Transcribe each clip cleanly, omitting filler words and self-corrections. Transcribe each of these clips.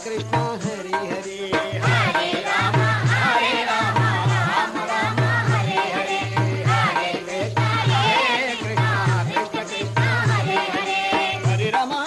Krishna Hare Hare Hare Rama Rama Rama Hare Hare Hare Krishna Krishna Krishna Hare Hare Hare Rama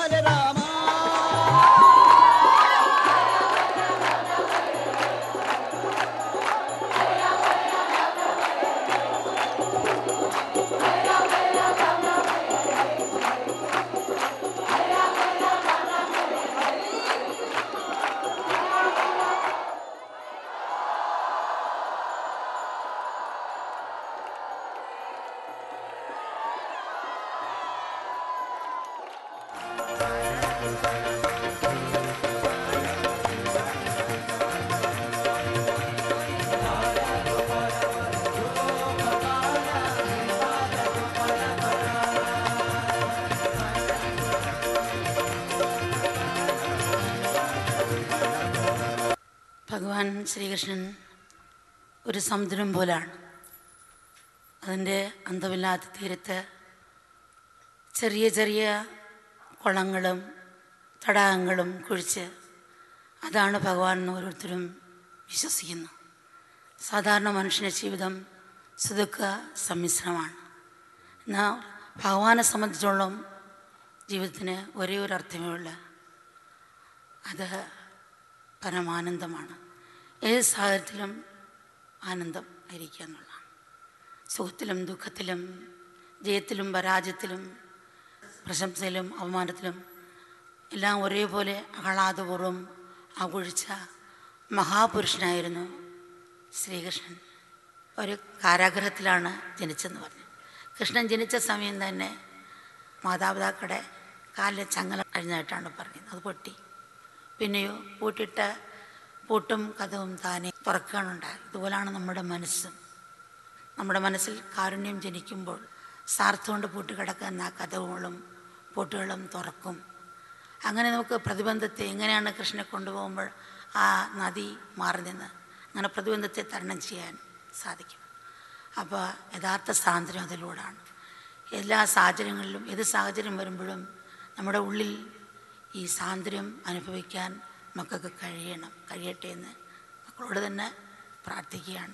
ഭഗവാൻ ശ്രീകൃഷ്ണൻ ഒരു സമുദ്രം പോലാണ്. അതിൻ്റെ അന്തമില്ലാത്ത തീരത്ത് ചെറിയ ചെറിയ കുളങ്ങളും തടാകങ്ങളും കുഴിച്ച് അതാണ് ഭഗവാൻ എന്ന് ഓരോരുത്തരും വിശ്വസിക്കുന്നു. സാധാരണ മനുഷ്യൻ്റെ ജീവിതം സുദുഃഖ സമ്മിശ്രമാണ്. എന്നാൽ ഭഗവാനെ സംബന്ധിച്ചോളം ജീവിതത്തിന് ഒരേ ഒരു അർത്ഥമേ ഉള്ളൂ, അത് പരമാനന്ദമാണ്. ഏത് സാഹചര്യത്തിലും ആനന്ദം ആയിരിക്കുക എന്നുള്ളതാണ്. സുഖത്തിലും ദുഃഖത്തിലും ജയത്തിലും പരാജയത്തിലും പ്രശംസയിലും അവമാനത്തിലും എല്ലാം ഒരേപോലെ ആഹ്ലാദപൂർവ്വം ആഘോഷിച്ച മഹാപുരുഷനായിരുന്നു ശ്രീകൃഷ്ണൻ. ഒരു കാരാഗൃഹത്തിലാണ് ജനിച്ചെന്ന് പറഞ്ഞു. കൃഷ്ണൻ ജനിച്ച സമയം തന്നെ മാതാപിതാക്കളുടെ കാലിലെ ചങ്ങല കഴിഞ്ഞായിട്ടാണ് പറഞ്ഞത്. അത് പൊട്ടി. പിന്നെയോ പൂട്ടിട്ട പൂട്ടും കഥവും താനെ തുറക്കുകയാണുണ്ടായത്. ഇതുപോലാണ് നമ്മുടെ മനസ്സും. നമ്മുടെ മനസ്സിൽ കാരുണ്യം ജനിക്കുമ്പോൾ സാർത്ഥം കൊണ്ട് പൂട്ടുകിടക്കുന്ന ആ കഥകളും പൂട്ടുകളും തുറക്കും. അങ്ങനെ നമുക്ക് പ്രതിബന്ധത്തെ എങ്ങനെയാണ് കൃഷ്ണനെ കൊണ്ടുപോകുമ്പോൾ ആ നദി മാറി നിന്ന് അങ്ങനെ പ്രതിബന്ധത്തെ തരണം ചെയ്യാൻ സാധിക്കും. അപ്പോൾ യഥാർത്ഥ സ്വാതന്ത്ര്യം അതിലൂടെയാണ്. എല്ലാ സാഹചര്യങ്ങളിലും ഏത് സാഹചര്യം വരുമ്പോഴും നമ്മുടെ ഉള്ളിൽ ഈ സ്വാതന്ത്ര്യം അനുഭവിക്കാൻ മക്കൾക്ക് കഴിയട്ടെ എന്ന് മക്കളോട് തന്നെ പ്രാർത്ഥിക്കുകയാണ്.